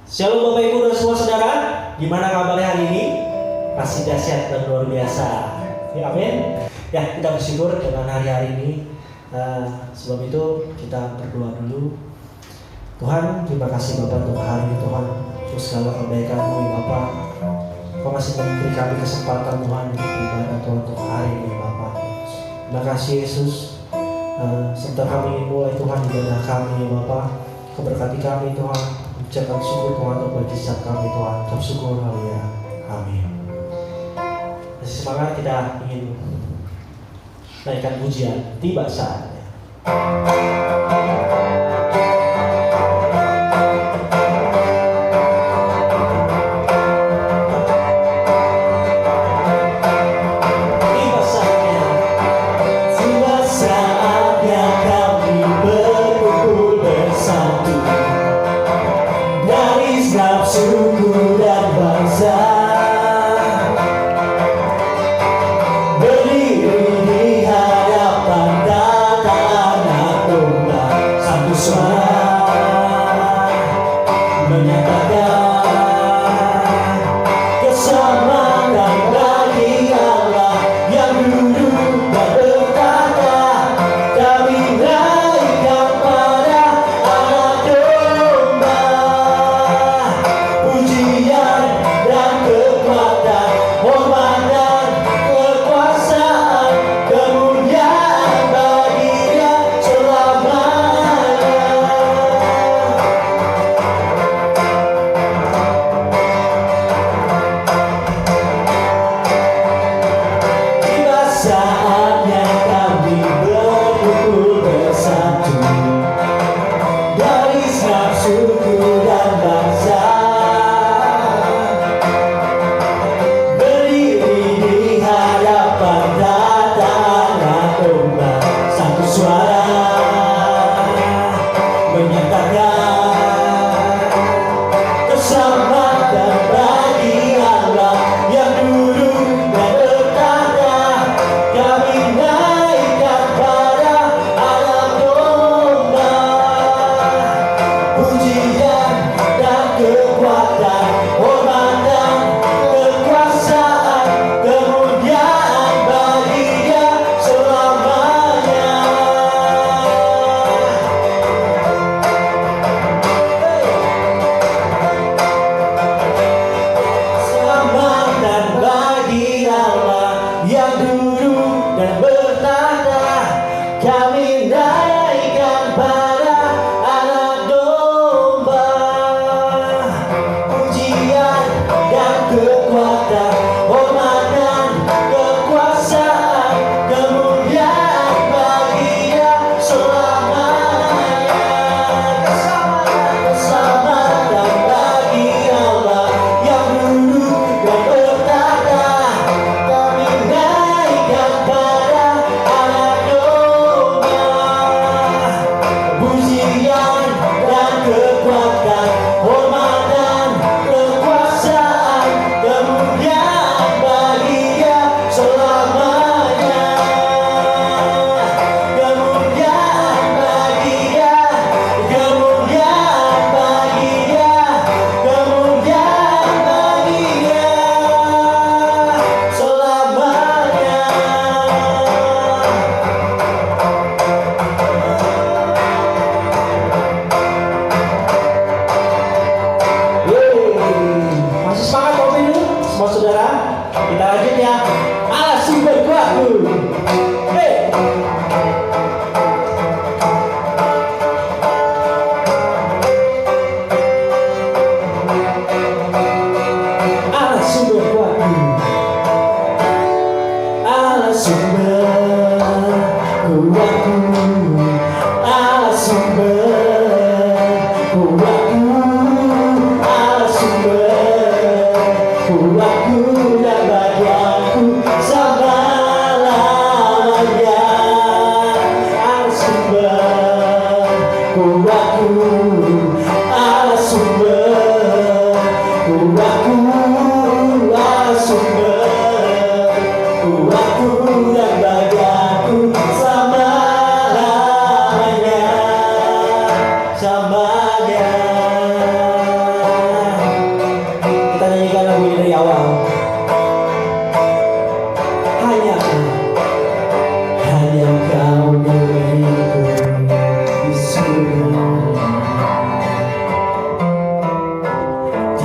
Shalom Bapak Ibu dan semua saudara, gimana kabarnya hari ini? Masih dahsyat dan luar biasa. Ya, amin. Ya, kita bersyukur dengan hari-hari ini. Sebelum itu kita berdoa dulu. Tuhan, terima kasih Bapak untuk hari ini Tuhan, untuk segala kebaikan-Mu ya Bapak. Kau masih memberi kami kesempatan Tuhan untuk beribadah Tuhan untuk hari ini Bapak. Terima kasih Yesus. Sebentar kami ingin mulai Tuhan ibadah kami ya Bapak. Memberkati kami Tuhan. Ucapkan syukur Tuhan untuk mujizat kami Tuhan. Ucap syukur haleluya. Amin. Masih semangat kita ingin naikkan pujian. Tiba saatnya. Samanya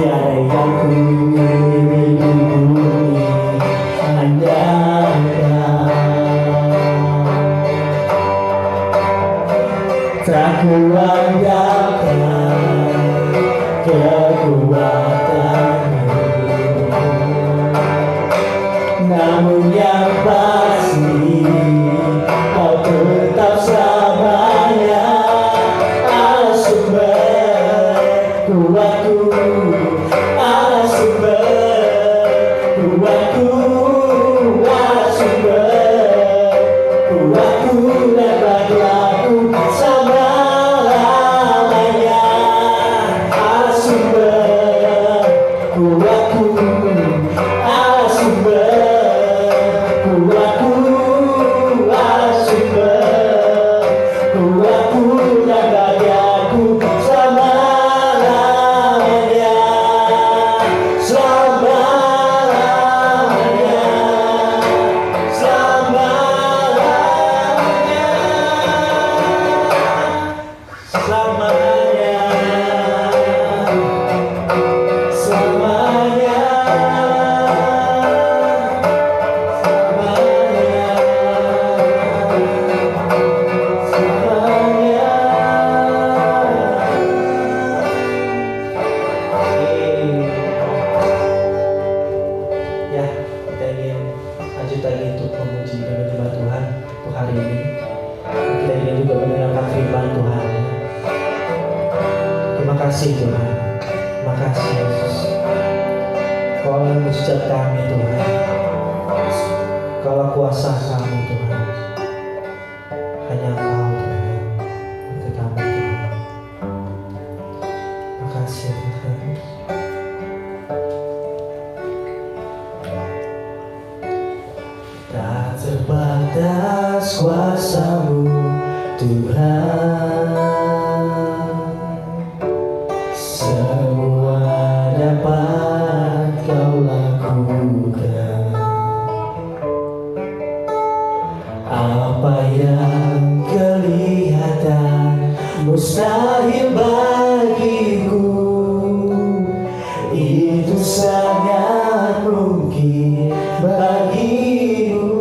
tiada yang ku ingin di bumi, hanya tak kuandalkan kekuatanmu, namun yang pasti kau tetap selamanya Allah sumber kuatku, Allah sumber kuatku, Allah sumber kuatku, dan bagi aku selamanya Allah sumber kuatku, Allah sumber kuatku, Allah sumber kuatku, dan bagi aku selamanya, selamanya, selamanya, selamanya, selamanya, ya, kita ingin lanjut lagi untuk memuji dan menyembah Tuhan untuk hari ini. Kita ingin juga mendengarkan firman Tuhan. Terima kasih Tuhan, terima kasih Yesus. Kau mujizat kami Tuhan, Kau kuasa kami Tuhan, hanya Engkau Tuhan untuk kami Tuhan. Terima kasih Tuhan. Tak terbatas kuasa-Mu Tuhan, semua dapat Kau lakukan. Apa yang kelihatan mustahil bagiku, itu sangat mungkin bagimu.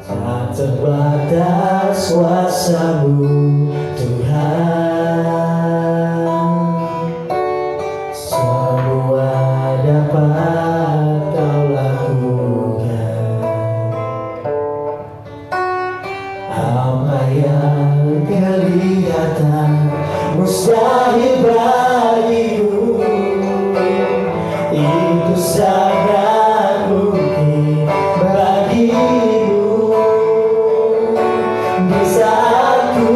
Tak terbatas kuasa-Mu Tuhan, semua dapat Kau lakukan. Apa yang kelihatan mustahil bagimu, itu sangat mungkin bagimu. Di saat ku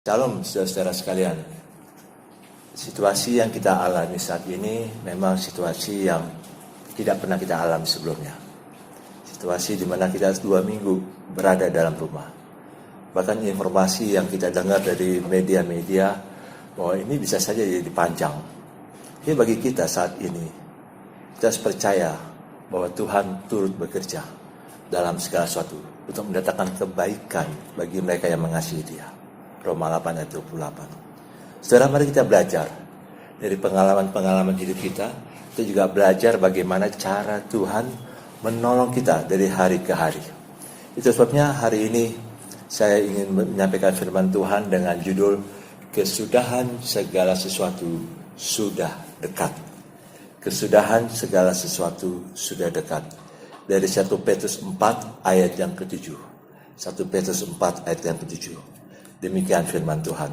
Shalom saudara-saudara sekalian. Situasi yang kita alami saat ini memang situasi yang tidak pernah kita alami sebelumnya. Situasi di mana kita 2 minggu berada dalam rumah. Bahkan informasi yang kita dengar dari media-media bahwa ini bisa saja jadi panjang. Jadi bagi kita saat ini, kita harus percaya bahwa Tuhan turut bekerja dalam segala sesuatu untuk mendatangkan kebaikan bagi mereka yang mengasihi Dia. Roma 8 ayat 28. Saudara, mari kita belajar dari pengalaman-pengalaman hidup kita. Kita juga belajar bagaimana cara Tuhan menolong kita dari hari ke hari. Itu sebabnya hari ini saya ingin menyampaikan firman Tuhan dengan judul Kesudahan segala sesuatu sudah dekat. Kesudahan segala sesuatu sudah dekat. Dari 1 Petrus 4 ayat yang ke-7. 1 Petrus 4 ayat yang ke-7. Demikian firman Tuhan.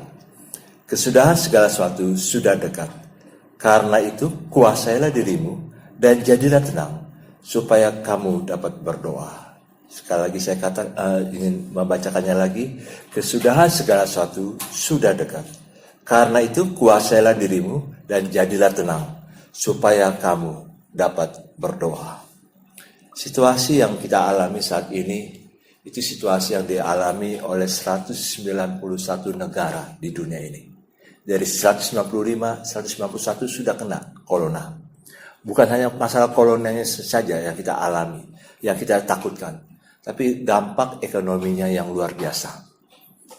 Kesudahan segala sesuatu sudah dekat. Karena itu kuasailah dirimu dan jadilah tenang supaya kamu dapat berdoa. Sekali lagi saya ingin membacakannya lagi. Kesudahan segala sesuatu sudah dekat. Karena itu kuasailah dirimu dan jadilah tenang supaya kamu dapat berdoa. Situasi yang kita alami saat ini itu situasi yang dialami oleh 191 negara di dunia ini. Dari 195, 191 sudah kena corona. Bukan hanya masalah coronanya saja yang kita alami, yang kita takutkan. Tapi dampak ekonominya yang luar biasa.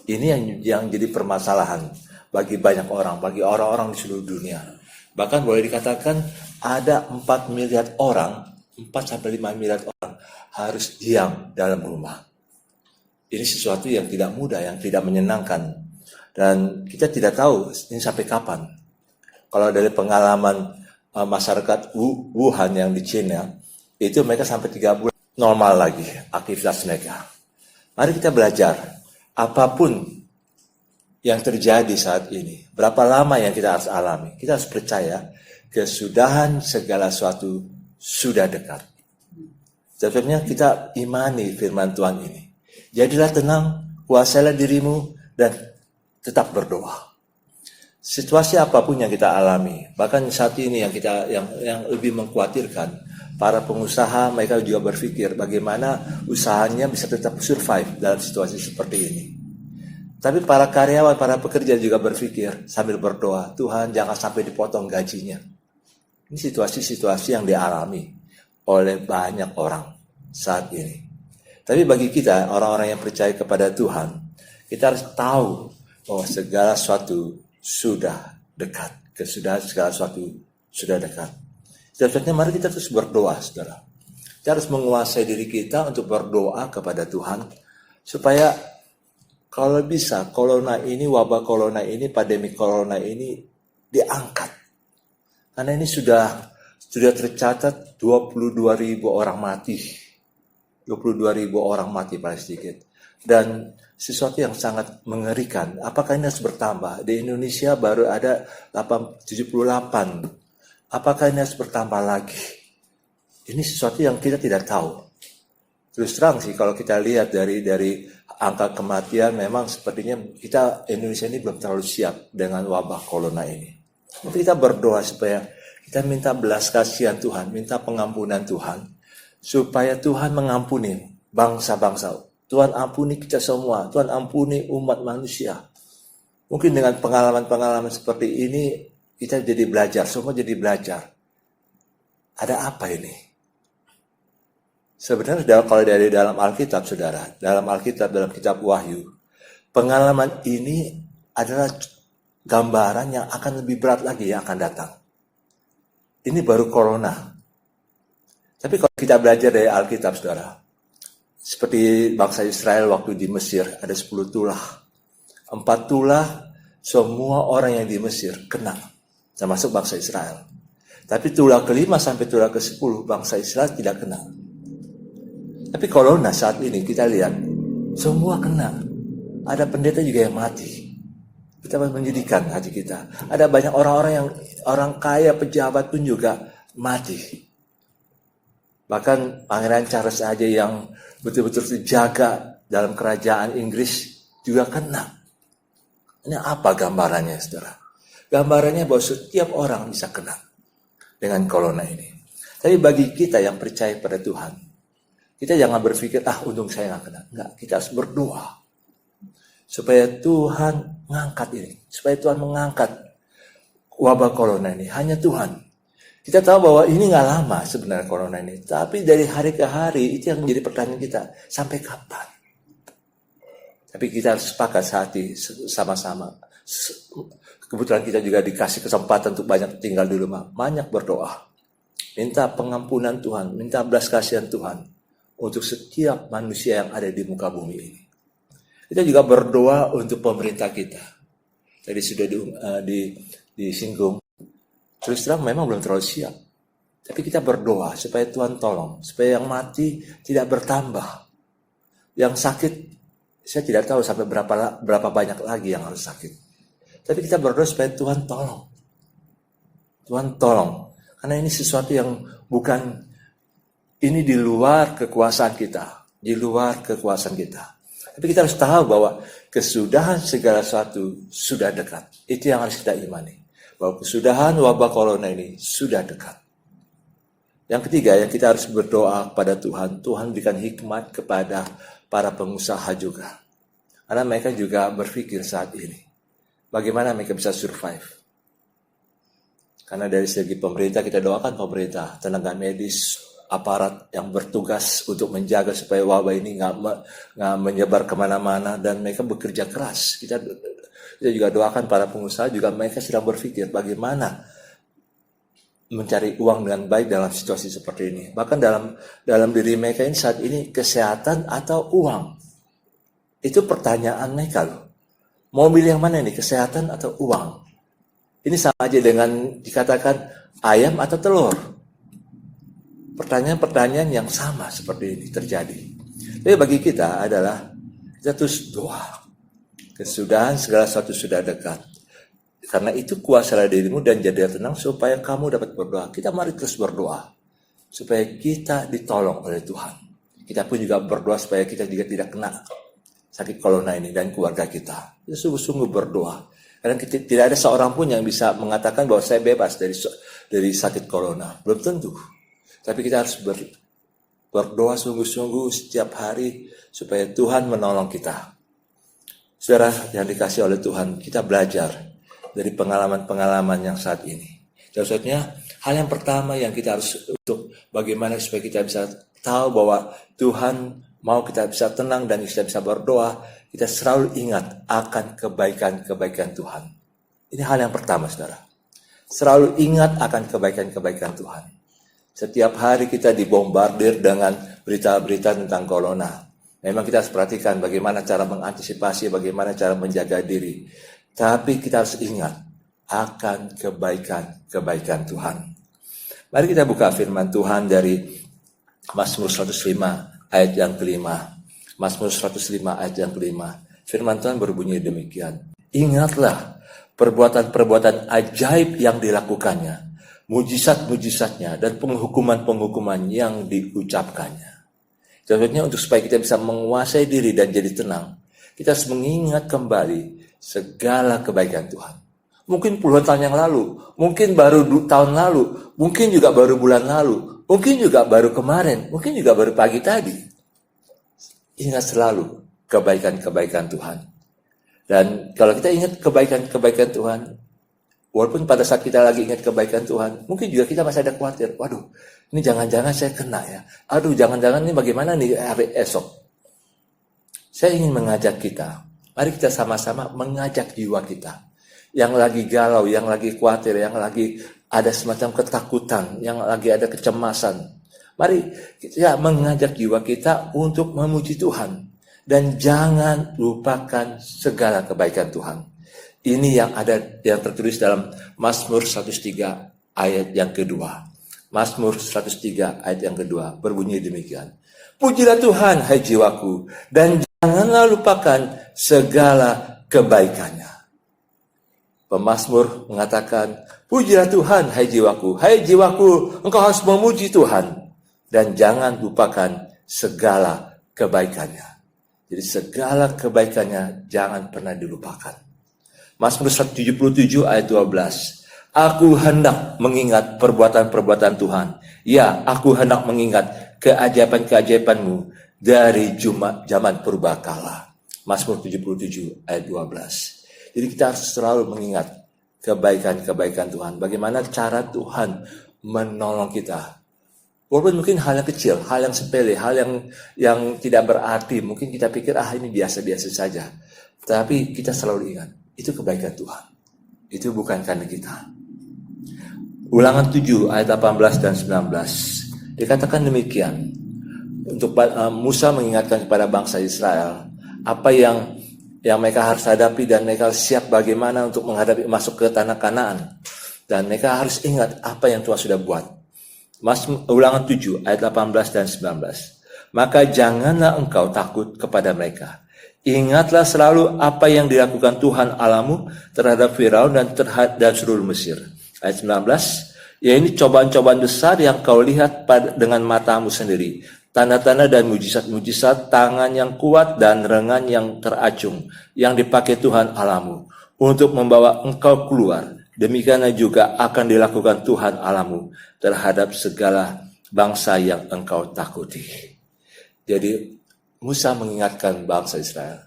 Ini yang jadi permasalahan bagi banyak orang, bagi orang-orang di seluruh dunia. Bahkan boleh dikatakan ada 4 miliar orang, 4-5 miliar orang harus diam dalam rumah. Ini sesuatu yang tidak mudah, yang tidak menyenangkan. Dan kita tidak tahu ini sampai kapan. Kalau dari pengalaman masyarakat Wuhan yang di China, itu mereka sampai 3 bulan normal lagi aktivitas mereka. Mari kita belajar, apapun yang terjadi saat ini, berapa lama yang kita harus alami, kita harus percaya kesudahan segala sesuatu sudah dekat. Sebabnya kita imani firman Tuhan ini. Jadilah tenang, kuasailah dirimu, dan tetap berdoa. Situasi apapun yang kita alami, bahkan saat ini yang lebih mengkhawatirkan, para pengusaha mereka juga berpikir bagaimana usahanya bisa tetap survive dalam situasi seperti ini. Tapi para karyawan, para pekerja juga berpikir sambil berdoa, Tuhan jangan sampai dipotong gajinya. Ini situasi-situasi yang dialami oleh banyak orang saat ini. Tapi bagi kita, orang-orang yang percaya kepada Tuhan, kita harus tahu bahwa segala sesuatu sudah dekat. Kesudahan segala sesuatu sudah dekat. Sebabnya mari kita terus berdoa, saudara. Kita harus menguasai diri kita untuk berdoa kepada Tuhan, supaya kalau bisa, wabah corona ini, pandemi corona ini diangkat. Karena ini sudah tercatat 22.000 orang mati. 22.000 orang mati paling sedikit. Dan sesuatu yang sangat mengerikan. Apakah ini harus bertambah? Di Indonesia baru ada 78. Apakah ini harus bertambah lagi? Ini sesuatu yang kita tidak tahu. Terus terang sih kalau kita lihat dari angka kematian, memang sepertinya Indonesia ini belum terlalu siap dengan wabah corona ini. Tapi kita berdoa supaya kita minta belas kasihan Tuhan, minta pengampunan Tuhan, supaya Tuhan mengampuni bangsa-bangsa. Tuhan ampuni kita semua, Tuhan ampuni umat manusia. Mungkin dengan pengalaman-pengalaman seperti ini, kita jadi belajar, semua jadi belajar. Ada apa ini? Sebenarnya kalau dari dalam Alkitab, saudara, dalam Alkitab, dalam kitab Wahyu, pengalaman ini adalah gambaran yang akan lebih berat lagi yang akan datang. Ini baru corona. Tapi kalau kita belajar dari Alkitab, saudara, seperti bangsa Israel waktu di Mesir, ada 10 tulah. 4 tulah, semua orang yang di Mesir kena, termasuk bangsa Israel. Tapi tulah ke-5 sampai tulah ke-10, bangsa Israel tidak kena. Tapi corona saat ini kita lihat, semua kena. Ada pendeta juga yang mati. Kita menyedihkan hati kita. Ada banyak orang kaya, pejabat pun juga mati. Bahkan Pangeran Charles aja yang betul-betul terjaga dalam kerajaan Inggris juga kena. Ini apa gambarannya, saudara? Gambarannya bahwa setiap orang bisa kena dengan corona ini. Tapi bagi kita yang percaya pada Tuhan, kita jangan berpikir, untung saya nggak kena. Enggak, kita harus berdoa supaya Tuhan mengangkat ini, supaya Tuhan mengangkat wabah corona ini. Hanya Tuhan. Kita tahu bahwa ini nggak lama sebenarnya corona ini, tapi dari hari ke hari itu yang menjadi pertanyaan kita, sampai kapan? Tapi kita harus sepakat hati sama-sama. Kebetulan kita juga dikasih kesempatan untuk banyak tinggal di rumah, banyak berdoa, minta pengampunan Tuhan, minta belas kasihan Tuhan untuk setiap manusia yang ada di muka bumi ini. Kita juga berdoa untuk pemerintah kita. Tadi sudah disinggung. Terus terang memang belum terlalu siap. Tapi kita berdoa supaya Tuhan tolong. Supaya yang mati tidak bertambah. Yang sakit, saya tidak tahu sampai berapa banyak lagi yang harus sakit. Tapi kita berdoa supaya Tuhan tolong. Tuhan tolong. Karena ini sesuatu yang bukan, ini di luar kekuasaan kita. Di luar kekuasaan kita. Tapi kita harus tahu bahwa kesudahan segala sesuatu sudah dekat. Itu yang harus kita imani. Bahwa kesudahan wabah corona ini sudah dekat. Yang ketiga, yang kita harus berdoa kepada Tuhan. Tuhan berikan hikmat kepada para pengusaha juga. Karena mereka juga berpikir saat ini, bagaimana mereka bisa survive. Karena dari segi pemerintah, kita doakan pemerintah, tenaga medis, aparat yang bertugas untuk menjaga supaya wabah ini nggak menyebar kemana-mana. Dan mereka bekerja keras. Kita juga doakan para pengusaha juga, mereka sedang berpikir bagaimana mencari uang dengan baik dalam situasi seperti ini. Bahkan dalam diri mereka ini saat ini, kesehatan atau uang, itu pertanyaan mereka loh. Mau pilih yang mana ini, kesehatan atau uang? Ini sama aja dengan dikatakan ayam atau telur. Pertanyaan-pertanyaan yang sama seperti ini terjadi. Tapi bagi kita adalah kita terus doa. Kesudahan segala sesuatu sudah dekat. Karena itu kuasalah dirimu dan jadilah tenang supaya kamu dapat berdoa. Kita mari terus berdoa supaya kita ditolong oleh Tuhan. Kita pun juga berdoa supaya kita juga tidak kena sakit corona ini dan keluarga kita. Kita sungguh-sungguh berdoa. Karena tidak ada seorang pun yang bisa mengatakan bahwa saya bebas dari sakit corona. Belum tentu. Tapi kita harus berdoa sungguh-sungguh setiap hari supaya Tuhan menolong kita. Saudara yang dikasih oleh Tuhan, kita belajar dari pengalaman-pengalaman yang saat ini. Dan maksudnya, hal yang pertama yang kita harus untuk bagaimana supaya kita bisa tahu bahwa Tuhan mau kita bisa tenang dan kita bisa berdoa, kita selalu ingat akan kebaikan-kebaikan Tuhan. Ini hal yang pertama, saudara. Selalu ingat akan kebaikan-kebaikan Tuhan. Setiap hari kita dibombardir dengan berita-berita tentang corona. Memang kita harus perhatikan bagaimana cara mengantisipasi, bagaimana cara menjaga diri. Tapi kita harus ingat akan kebaikan-kebaikan Tuhan. Mari kita buka firman Tuhan dari Mazmur 105 ayat yang kelima. Mazmur 105 ayat yang kelima. Firman Tuhan berbunyi demikian. Ingatlah perbuatan-perbuatan ajaib yang dilakukannya, mujizat-mujizatnya, dan penghukuman-penghukuman yang diucapkannya. Contohnya untuk supaya kita bisa menguasai diri dan jadi tenang, kita harus mengingat kembali segala kebaikan Tuhan. Mungkin puluhan tahun yang lalu, mungkin baru tahun lalu, mungkin juga baru bulan lalu, mungkin juga baru kemarin, mungkin juga baru pagi tadi. Ingat selalu kebaikan-kebaikan Tuhan. Dan kalau kita ingat kebaikan-kebaikan Tuhan, walaupun pada saat kita lagi ingat kebaikan Tuhan, mungkin juga kita masih ada khawatir. Waduh, ini jangan-jangan saya kena ya. Aduh, jangan-jangan ini bagaimana nih hari esok. Saya ingin mengajak kita. Mari kita sama-sama mengajak jiwa kita. Yang lagi galau, yang lagi khawatir, yang lagi ada semacam ketakutan, yang lagi ada kecemasan. Mari kita mengajak jiwa kita untuk memuji Tuhan. Dan jangan lupakan segala kebaikan Tuhan. Ini yang tertulis dalam Mazmur 103 ayat yang kedua. Mazmur 103 ayat yang kedua berbunyi demikian. Pujilah Tuhan hai jiwaku, dan janganlah lupakan segala kebaikannya. Pemazmur mengatakan, pujilah Tuhan hai jiwaku, engkau harus memuji Tuhan, dan jangan lupakan segala kebaikannya. Jadi segala kebaikannya jangan pernah dilupakan. Mazmur 177 ayat 12. Aku hendak mengingat perbuatan-perbuatan Tuhan. Ya, aku hendak mengingat keajaiban-keajaiban-Mu dari zaman purbakala. Mazmur 77 ayat 12. Jadi kita harus selalu mengingat kebaikan-kebaikan Tuhan. Bagaimana cara Tuhan menolong kita. Walaupun mungkin hal yang kecil, hal yang sepele, hal yang tidak berarti. Mungkin kita pikir, ini biasa-biasa saja. Tapi kita selalu ingat, itu kebaikan Tuhan. Itu bukan karena kita. Ulangan 7 ayat 18 dan 19. Dikatakan demikian. Untuk Musa mengingatkan kepada bangsa Israel apa yang mereka harus hadapi dan mereka siap bagaimana untuk menghadapi masuk ke tanah Kanaan. Dan mereka harus ingat apa yang Tuhan sudah buat. Ulangan 7 ayat 18 dan 19. Maka janganlah engkau takut kepada mereka. Ingatlah selalu apa yang dilakukan Tuhan Allahmu terhadap Firaun dan seluruh Mesir. Ayat 19. Ya, ini cobaan-cobaan besar yang kau lihat dengan matamu sendiri. Tanda-tanda dan mujizat-mujizat, tangan yang kuat dan lengan yang teracung yang dipakai Tuhan Allahmu untuk membawa engkau keluar. Demikianlah juga akan dilakukan Tuhan Allahmu terhadap segala bangsa yang engkau takuti. Jadi Musa mengingatkan bangsa Israel,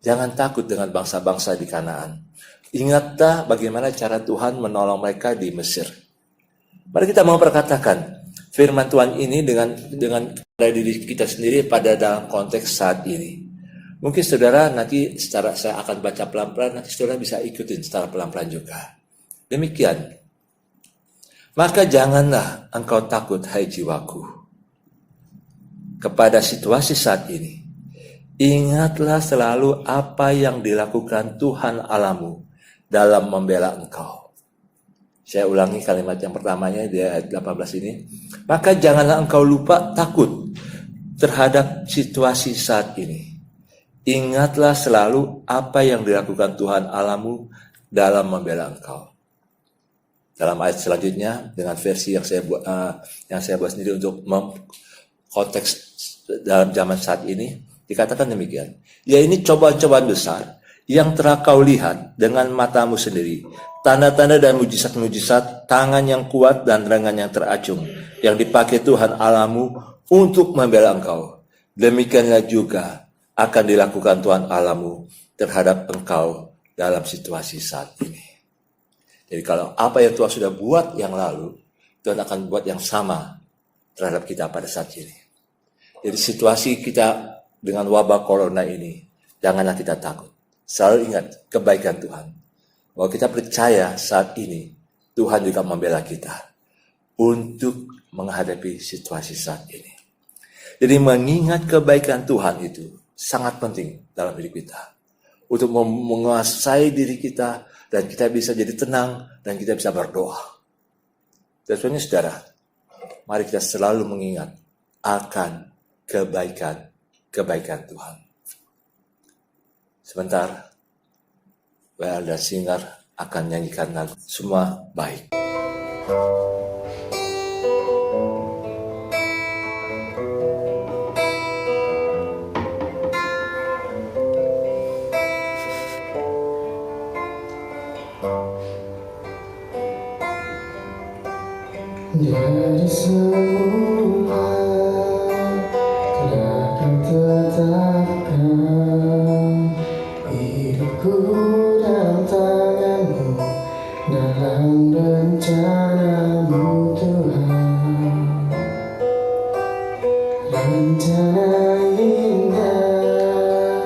jangan takut dengan bangsa-bangsa di Kanaan. Ingatlah bagaimana cara Tuhan menolong mereka di Mesir. Mari kita mau perkatakan firman Tuhan ini dengan diri kita sendiri pada dalam konteks saat ini. Mungkin saudara nanti saya akan baca pelan-pelan, nanti saudara bisa ikutin secara pelan-pelan juga. Demikian. Maka janganlah engkau takut, hai jiwaku, kepada situasi saat ini. Ingatlah selalu apa yang dilakukan Tuhan Allahmu dalam membela engkau. Saya ulangi kalimat yang pertamanya di ayat 18 ini. Maka janganlah engkau lupa takut terhadap situasi saat ini. Ingatlah selalu apa yang dilakukan Tuhan Allahmu dalam membela engkau. Dalam ayat selanjutnya dengan versi yang saya buat sendiri untuk konteks dalam zaman saat ini dikatakan demikian. Ya, ini cobaan-cobaan besar yang telah kau lihat dengan matamu sendiri. Tanda-tanda dan mujizat-mujizat, tangan yang kuat dan lengan yang teracung yang dipakai Tuhan Allahmu untuk membela engkau. Demikianlah juga akan dilakukan Tuhan Allahmu terhadap engkau dalam situasi saat ini. Jadi kalau apa yang Tuhan sudah buat yang lalu, Tuhan akan buat yang sama terhadap kita pada saat ini. Jadi situasi kita dengan wabah corona ini, janganlah kita takut. Selalu ingat kebaikan Tuhan. Bahwa kita percaya saat ini Tuhan juga membela kita untuk menghadapi situasi saat ini. Jadi mengingat kebaikan Tuhan itu sangat penting dalam hidup kita. Untuk menguasai diri kita dan kita bisa jadi tenang dan kita bisa berdoa. Dan sebenarnya saudara, mari kita selalu mengingat akan kebaikan Tuhan. Sebentar, Well dan Singer akan nyanyikan lagu Semua Baik. Dari semula telah kau tetapkan hidupku dalam tanganmu, dalam rencanamu Tuhan. Rencana indah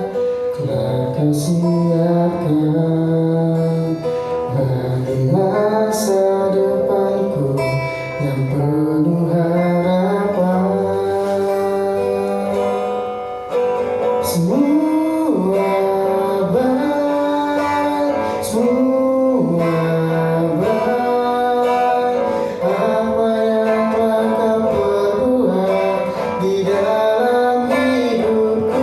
telah kau siapkan bagi masa depanku yang penuh harapan. Semua baik, semua baik. Apa yang telah kau perbuat di dalam hidupku,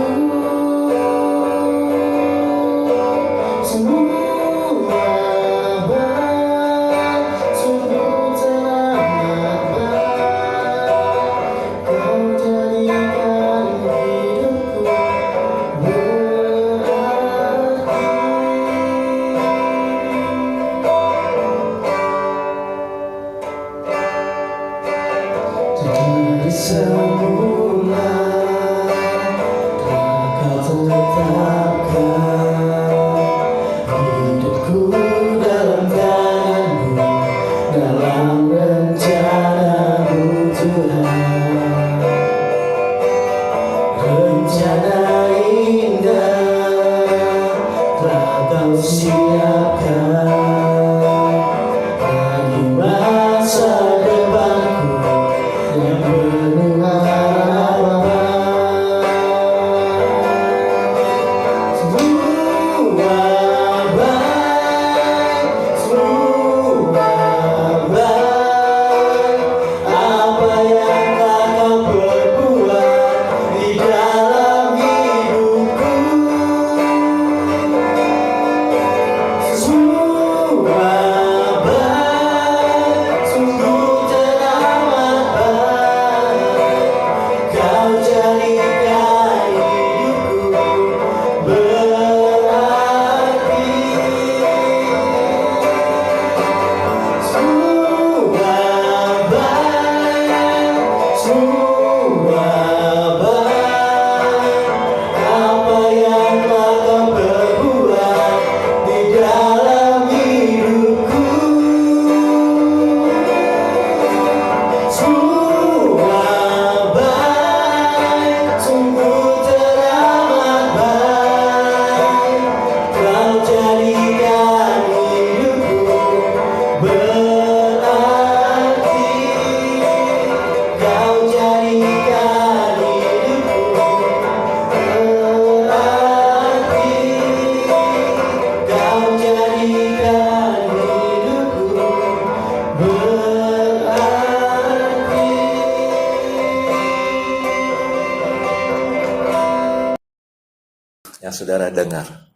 saudara dengar,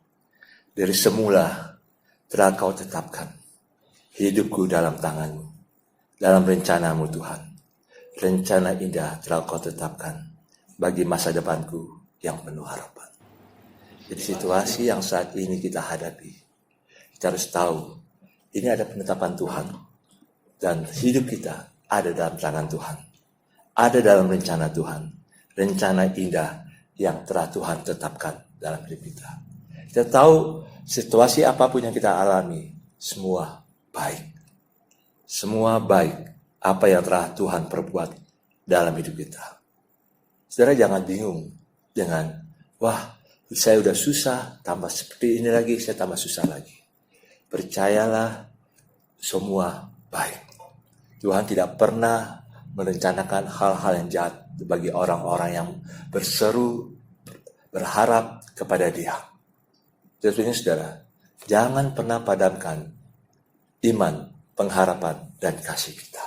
dari semula telah kau tetapkan hidupku dalam tanganmu, dalam rencanamu Tuhan. Rencana indah telah kau tetapkan bagi masa depanku yang penuh harapan. Jadi situasi yang saat ini kita hadapi, kita harus tahu ini ada penetapan Tuhan. Dan hidup kita ada dalam tangan Tuhan. Ada dalam rencana Tuhan. Rencana indah yang telah Tuhan tetapkan dalam hidup kita. Kita tahu situasi apapun yang kita alami, semua baik. Semua baik apa yang telah Tuhan perbuat dalam hidup kita. Saudara jangan bingung dengan, wah saya udah susah, tambah seperti ini lagi, saya tambah susah lagi. Percayalah, semua baik. Tuhan tidak pernah merencanakan hal-hal yang jahat bagi orang-orang yang berseru, berharap kepada Dia. Jadi saudara, jangan pernah padamkan iman, pengharapan, dan kasih kita.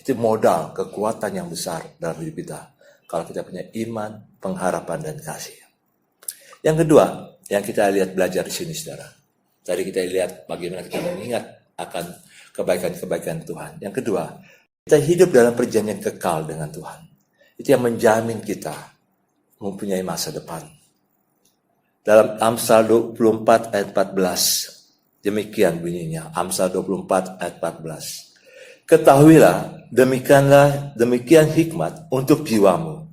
Itu modal kekuatan yang besar dalam hidup kita. Kalau kita punya iman, pengharapan, dan kasih. Yang kedua, yang kita lihat belajar di sini, saudara. Tadi kita lihat bagaimana kita mengingat akan kebaikan-kebaikan Tuhan. Yang kedua, kita hidup dalam perjanjian kekal dengan Tuhan. Itu yang menjamin kita mempunyai masa depan. Dalam Amsal 24 ayat 14, demikian bunyinya. Amsal 24 ayat 14. Ketahuilah, demikian hikmat untuk jiwamu.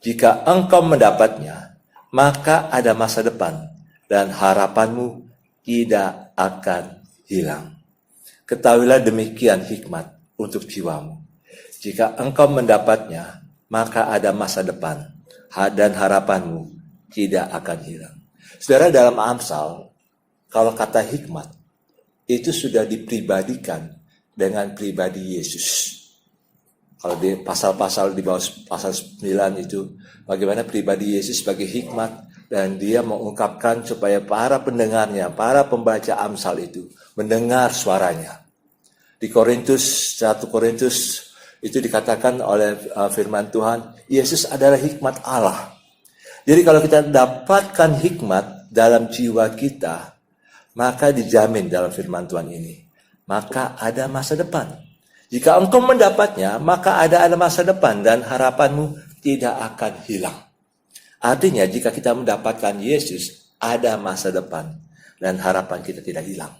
Jika engkau mendapatnya, maka ada masa depan dan harapanmu tidak akan hilang. Ketahuilah demikian hikmat untuk jiwamu. Jika engkau mendapatnya, maka ada masa depan dan harapanmu tidak akan hilang. Saudara, dalam Amsal, kalau kata hikmat, itu sudah dipribadikan dengan pribadi Yesus. Kalau di pasal-pasal di bawah pasal 9 itu, bagaimana pribadi Yesus sebagai hikmat, dan dia mengungkapkan supaya para pendengarnya, para pembaca Amsal itu mendengar suaranya. Di 1 Korintus itu dikatakan oleh firman Tuhan, Yesus adalah hikmat Allah. Jadi kalau kita dapatkan hikmat dalam jiwa kita, maka dijamin dalam firman Tuhan ini, maka ada masa depan. Jika engkau mendapatnya, maka ada masa depan dan harapanmu tidak akan hilang. Artinya jika kita mendapatkan Yesus, ada masa depan dan harapan kita tidak hilang.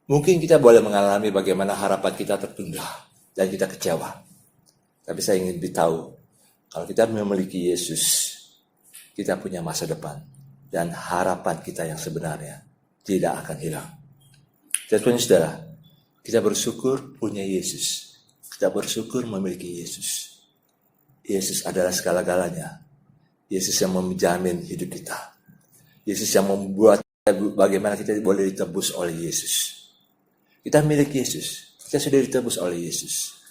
Mungkin kita boleh mengalami bagaimana harapan kita tertunda dan kita kecewa. Tapi saya ingin beritahu, kalau kita memiliki Yesus, kita punya masa depan dan harapan kita yang sebenarnya tidak akan hilang. Jadi saudara, kita bersyukur punya Yesus. Kita bersyukur memiliki Yesus. Yesus adalah segala-galanya. Yesus yang menjamin hidup kita. Yesus yang membuat bagaimana kita boleh ditebus oleh Yesus. Kita milik Yesus. Kita sudah ditebus oleh Yesus.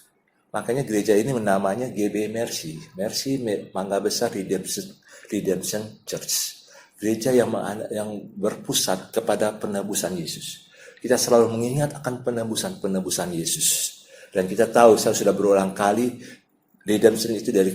Makanya gereja ini namanya GB Mercy. Mercy Mangga Besar Redemption Church. Gereja yang berpusat kepada penebusan Yesus. Kita selalu mengingat akan penebusan Yesus. Dan kita tahu, saya sudah berulang kali, redemption itu dari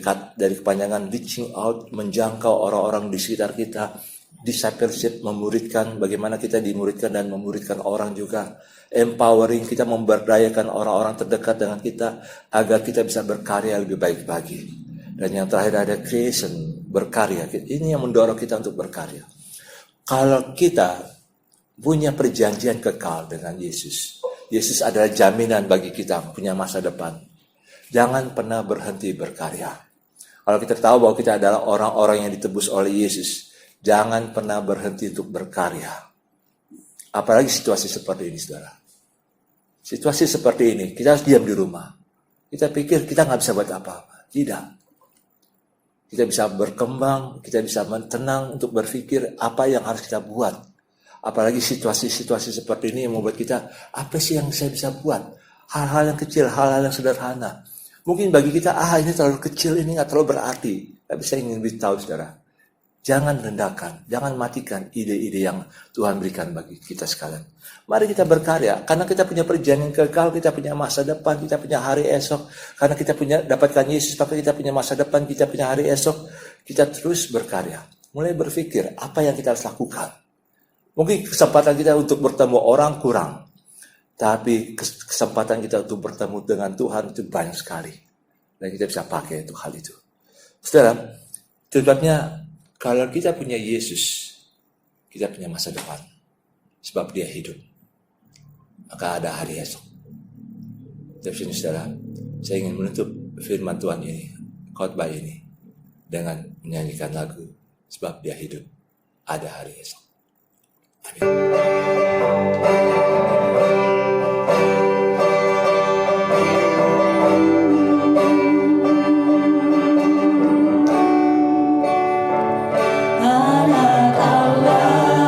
kepanjangan reaching out, menjangkau orang-orang di sekitar kita. Discipleship, memuridkan, bagaimana kita dimuridkan dan memuridkan orang juga. Empowering, kita memberdayakan orang-orang terdekat dengan kita, agar kita bisa berkarya lebih baik lagi. Dan yang terakhir ada creation, berkarya. Ini yang mendorong kita untuk berkarya. Kalau kita punya perjanjian kekal dengan Yesus, Yesus adalah jaminan bagi kita punya masa depan. Jangan pernah berhenti berkarya. Kalau kita tahu bahwa kita adalah orang-orang yang ditebus oleh Yesus, jangan pernah berhenti untuk berkarya. Apalagi situasi seperti ini, saudara. Situasi seperti ini, kita harus diam di rumah. Kita pikir kita nggak bisa buat apa-apa. Tidak. Kita bisa berkembang, kita bisa tenang untuk berpikir apa yang harus kita buat. Apalagi situasi-situasi seperti ini yang membuat kita, apa sih yang saya bisa buat? Hal-hal yang kecil, hal-hal yang sederhana. Mungkin bagi kita, ini terlalu kecil, ini nggak terlalu berarti. Tapi saya ingin beritahu, saudara, jangan rendahkan, jangan matikan ide-ide yang Tuhan berikan bagi kita sekalian. Mari kita berkarya, karena kita punya perjanjian kekal, kita punya masa depan, kita punya hari esok. Karena kita dapatkan Yesus, maka kita punya masa depan, kita punya hari esok. Kita terus berkarya. mulai berpikir apa yang kita harus lakukan. Mungkin kesempatan kita untuk bertemu orang kurang, tapi kesempatan kita untuk bertemu dengan Tuhan itu banyak sekali. Dan kita bisa pakai untuk hal itu. Saudara, sebabnya kalau kita punya Yesus, kita punya masa depan. Sebab dia hidup. Maka ada hari esok. Tapi sini saudara, saya ingin menutup firman Tuhan ini, khotbah ini, dengan menyanyikan lagu, sebab dia hidup, ada hari esok. Amin. Anak Allah,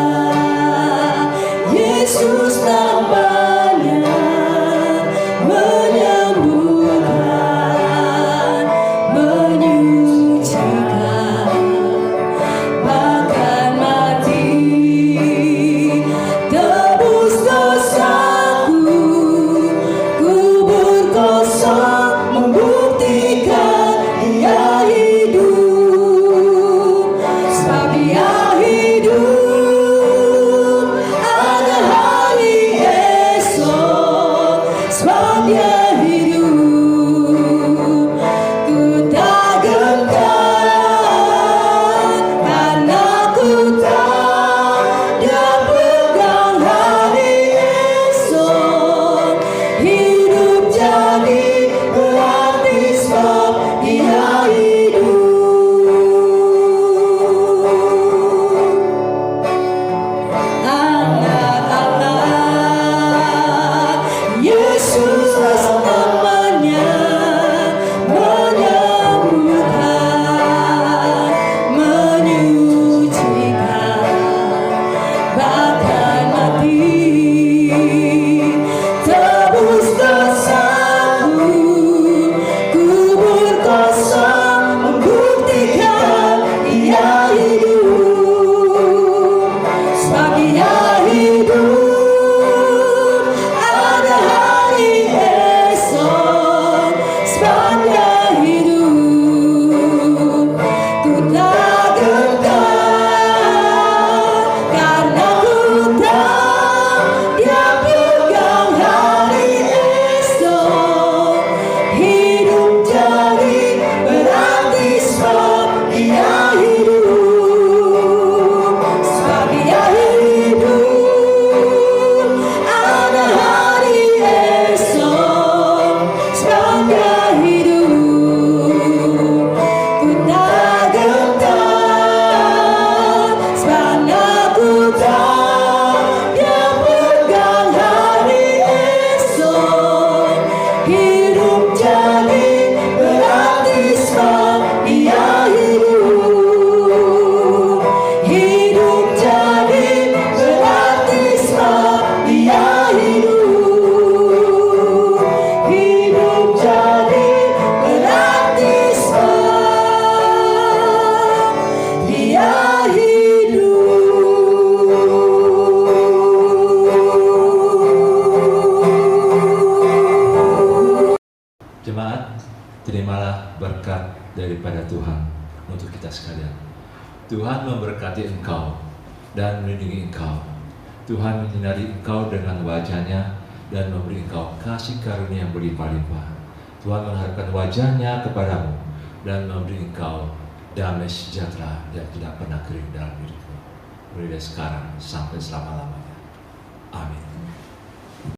Yesus namanya, menyembuhkan, menyucikan, bahkan mati, tebus dosaku, kubur kosong membuktikan dia hidup, sebab dia hidup, ada hari esok, sebab dia hidup, ku tak gentar, karena ku tahu dia pegang hari esok, hidup jadi berarti sebab dia hidup. Anak Allah, Yesus namanya, menyembuhkan, menyucikan, bahkan mati, tebus dosaku, kubur kosong membuktikan dia hidup, sebab dia hidup, ada hari esok, sebab dia hidup, ku tak gentar, karena ku tahu dia pegang hari esok, hidup jadi berarti sebab dia hidup, sebab dia hidup, ada hari esok, sebab dia hidup, ku tak gentar, sebab aku tahu dia pegang hari esok, hidup jadi berarti sebab dia hidup, hidup jadi berarti sebab dia hidup, hidup jadi berarti sebab dia hidup. Jemaat, terimalah berkat daripada Tuhan untuk kita sekalian. Tuhan memberkati engkau dan melindungi engkau. Tuhan menyinari engkau dengan wajah-Nya dan memberi engkau kasih karunia yang berlimpah-limpah. Tuhan mengharapkan wajah-Nya kepadamu dan memberi engkau damai sejahtera yang tidak pernah kering dalam hidupmu, mulai dari sekarang sampai selama-lamanya. Amin.